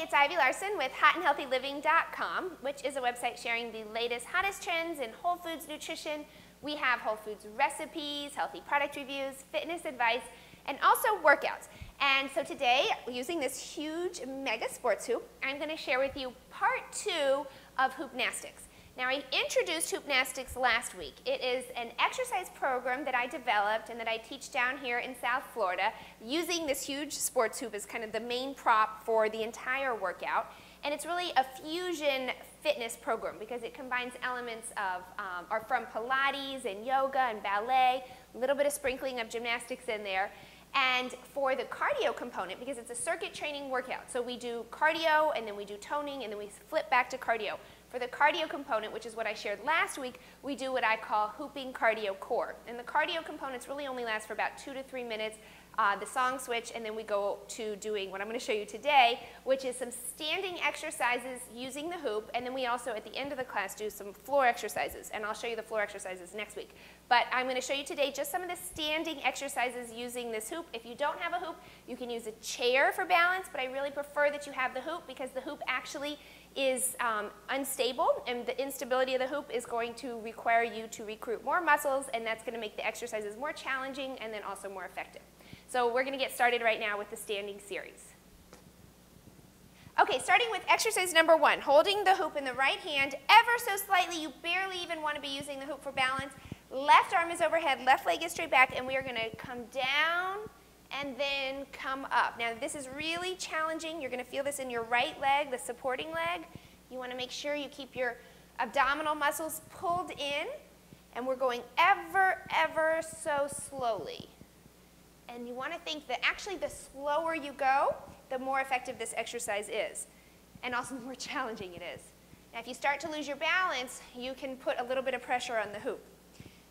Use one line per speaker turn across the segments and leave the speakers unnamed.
it's Ivy Larson with hotandhealthyliving.com, which is a website sharing the latest, hottest trends in whole foods nutrition. We have whole foods recipes, healthy product reviews, fitness advice, and also workouts. And so today, using this huge mega sports hoop, I'm going to share with you part 2 of Hoopnastics. Now, I introduced Hoopnastics last week. It is an exercise program that I developed and that I teach down here in South Florida using this huge sports hoop as kind of the main prop for the entire workout. And it's really a fusion fitness program because it combines elements of, are from Pilates and yoga and ballet, a little bit of sprinkling of gymnastics in there. And for the cardio component, because it's a circuit training workout, so we do cardio and then we do toning and then we flip back to cardio. For the cardio component, which is what I shared last week, we do what I call hooping cardio core. And the cardio components really only last for about 2 to 3 minutes, the song switch, and then we go to doing what I'm going to show you today, which is some standing exercises using the hoop, and then we also at the end of the class do some floor exercises, and I'll show you the floor exercises next week. But I'm going to show you today just some of the standing exercises using this hoop. If you don't have a hoop, you can use a chair for balance, but I really prefer that you have the hoop because the hoop actually is unstable, and the instability of the hoop is going to require you to recruit more muscles, and that's going to make the exercises more challenging and then also more effective. So we're going to get started right now with the standing series. Okay, starting with exercise number 1, holding the hoop in the right hand ever so slightly. You barely even want to be using the hoop for balance. Left arm is overhead, left leg is straight back, and we are going to come down and then come up. Now this is really challenging. You're going to feel this in your right leg, the supporting leg. You want to make sure you keep your abdominal muscles pulled in, and we're going ever so slowly. And you want to think that actually the slower you go, the more effective this exercise is, and also the more challenging it is. Now if you start to lose your balance, you can put a little bit of pressure on the hoop.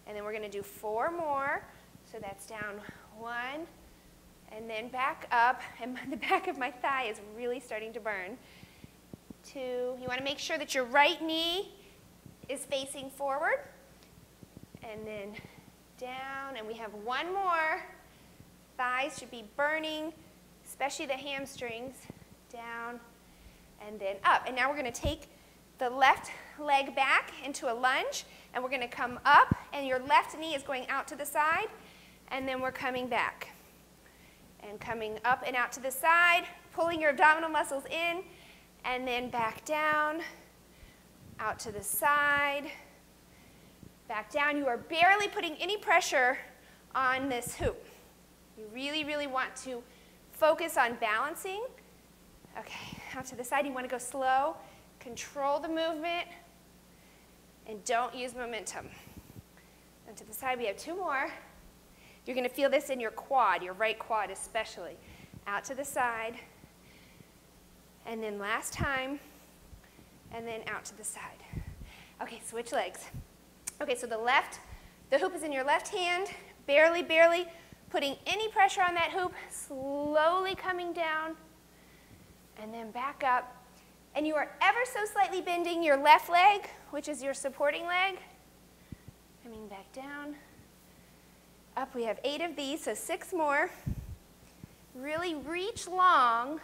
And then we're going to do 4 more. So that's down 1, and then back up, and the back of my thigh is really starting to burn. 2, you want to make sure that your right knee is facing forward, and then down, and we have 1 more. Thighs should be burning, especially the hamstrings, down, and then up. And now we're going to take the left leg back into a lunge, and we're going to come up, and your left knee is going out to the side, and then we're coming back. And coming up and out to the side, pulling your abdominal muscles in, and then back down, out to the side, back down. You are barely putting any pressure on this hoop. You really want to focus on balancing. Okay, out to the side. You want to go slow. Control the movement, and don't use momentum. And to the side, we have 2 more. You're going to feel this in your quad, your right quad especially. Out to the side, and then last time, and then out to the side. Okay, switch legs. Okay, so the hoop is in your left hand, barely putting any pressure on that hoop, slowly coming down, and then back up. And you are ever so slightly bending your left leg, which is your supporting leg. Coming back down. Up, we have 8 of these, so 6 more. Really reach long.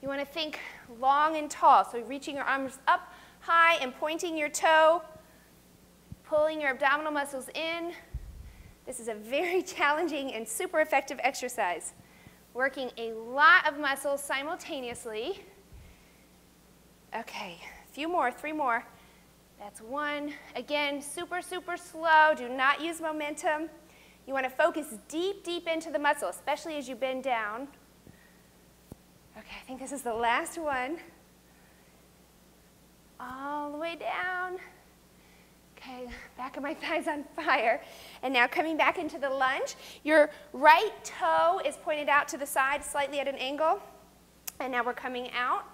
You want to think long and tall, so reaching your arms up high and pointing your toe, pulling your abdominal muscles in. This is a very challenging and super effective exercise, working a lot of muscles simultaneously. Okay, a few more, 3 more. That's 1. Again, super slow. Do not use momentum. You want to focus deep into the muscle, especially as you bend down. Okay, I think this is the last one. All the way down. Okay, back of my thigh's on fire. And now coming back into the lunge. Your right toe is pointed out to the side, slightly at an angle. And now we're coming out,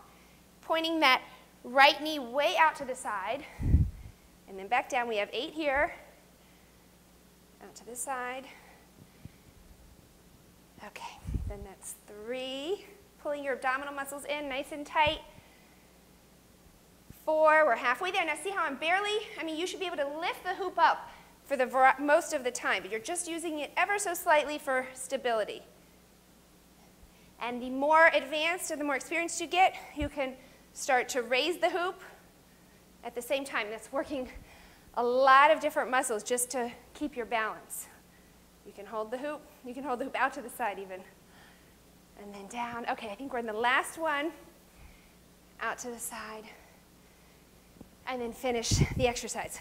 pointing that right knee way out to the side. And then back down. We have 8 here. Out to the side. Okay, then that's 3. Pulling your abdominal muscles in nice and tight. 4, we're halfway there. Now see how I'm you should be able to lift the hoop up for the most of the time, but you're just using it ever so slightly for stability. And the more advanced or the more experienced you get, you can start to raise the hoop at the same time. That's working a lot of different muscles just to keep your balance. You can hold the hoop. You can hold the hoop out to the side even. And then down. Okay, I think we're in the last one. Out to the side. And then finish the exercise.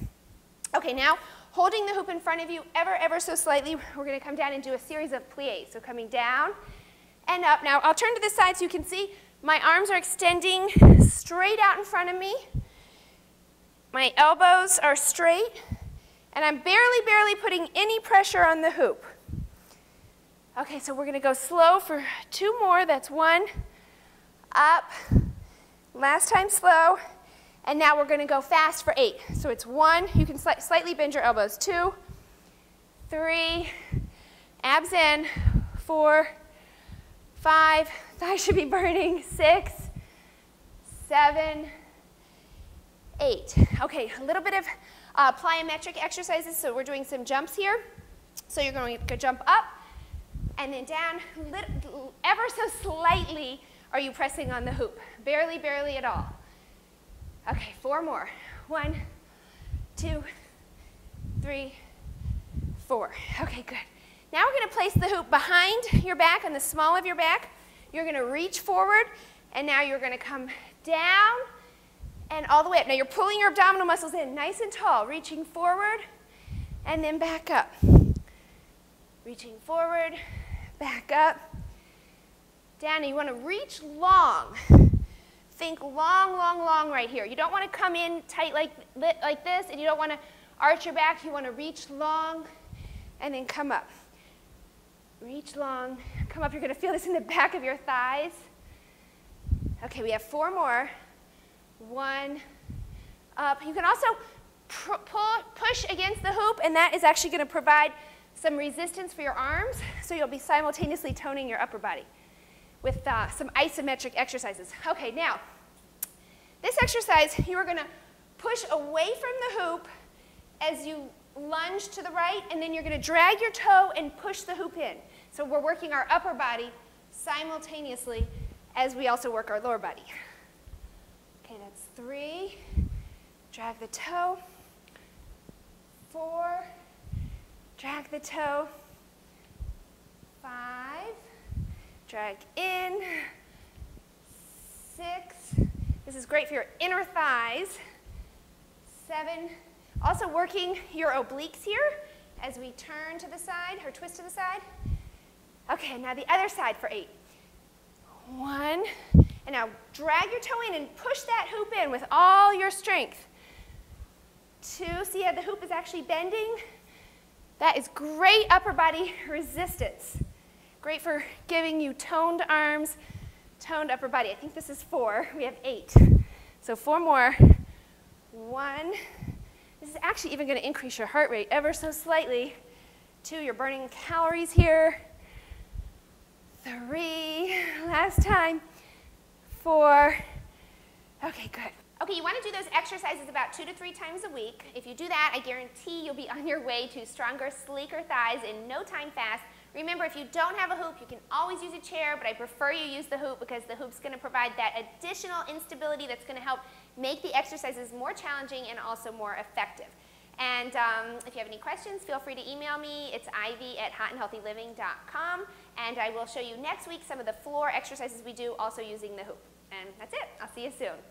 Okay, now holding the hoop in front of you ever so slightly, we're going to come down and do a series of plies. So coming down and up. Now I'll turn to the side so you can see my arms are extending straight out in front of me. My elbows are straight, and I'm barely putting any pressure on the hoop. Okay, so we're going to go slow for 2 more. That's 1, up, last time slow, and now we're going to go fast for 8. So it's 1, you can slightly bend your elbows, 2, 3, abs in, 4, 5, thighs should be burning, 6, 7, 8. Okay, a little bit of plyometric exercises, so we're doing some jumps here. So you're going to jump up and then down, ever so slightly are you pressing on the hoop. Barely at all. Okay, 4 more. 1, 2, 3, 4. Okay, good. Now we're going to place the hoop behind your back, on the small of your back. You're going to reach forward, and now you're going to come down and all the way up. Now you're pulling your abdominal muscles in nice and tall, reaching forward and then back up. Reaching forward, back up, down. And you want to reach long. Think long right here. You don't want to come in tight like this, and you don't want to arch your back. You want to reach long and then come up. Reach long, come up. You're going to feel this in the back of your thighs. Okay, we have 4 more. 1, up. You can also push against the hoop, and that is actually going to provide some resistance for your arms, so you'll be simultaneously toning your upper body with some isometric exercises. Okay, now, this exercise, you are going to push away from the hoop as you lunge to the right, and then you're going to drag your toe and push the hoop in. So we're working our upper body simultaneously as we also work our lower body. Okay, that's 3. Drag the toe. 4. Drag the toe. 5. Drag in. 6. This is great for your inner thighs. 7. Also working your obliques here as we turn to the side or twist to the side. Okay, now the other side for 8. 1. And now drag your toe in and push that hoop in with all your strength. 2, see how the hoop is actually bending? That is great upper body resistance. Great for giving you toned arms, toned upper body. I think this is 4. We have 8. So 4 more. 1. This is actually even going to increase your heart rate ever so slightly. 2, you're burning calories here. 3, last time. 4. Okay, good. Okay, you want to do those exercises about 2 to 3 times a week. If you do that, I guarantee you'll be on your way to stronger, sleeker thighs in no time fast. Remember, if you don't have a hoop, you can always use a chair, but I prefer you use the hoop because the hoop's going to provide that additional instability that's going to help make the exercises more challenging and also more effective. And if you have any questions, feel free to email me. It's ivy@hotandhealthyliving.com, and I will show you next week some of the floor exercises we do also using the hoop. And that's it. I'll see you soon.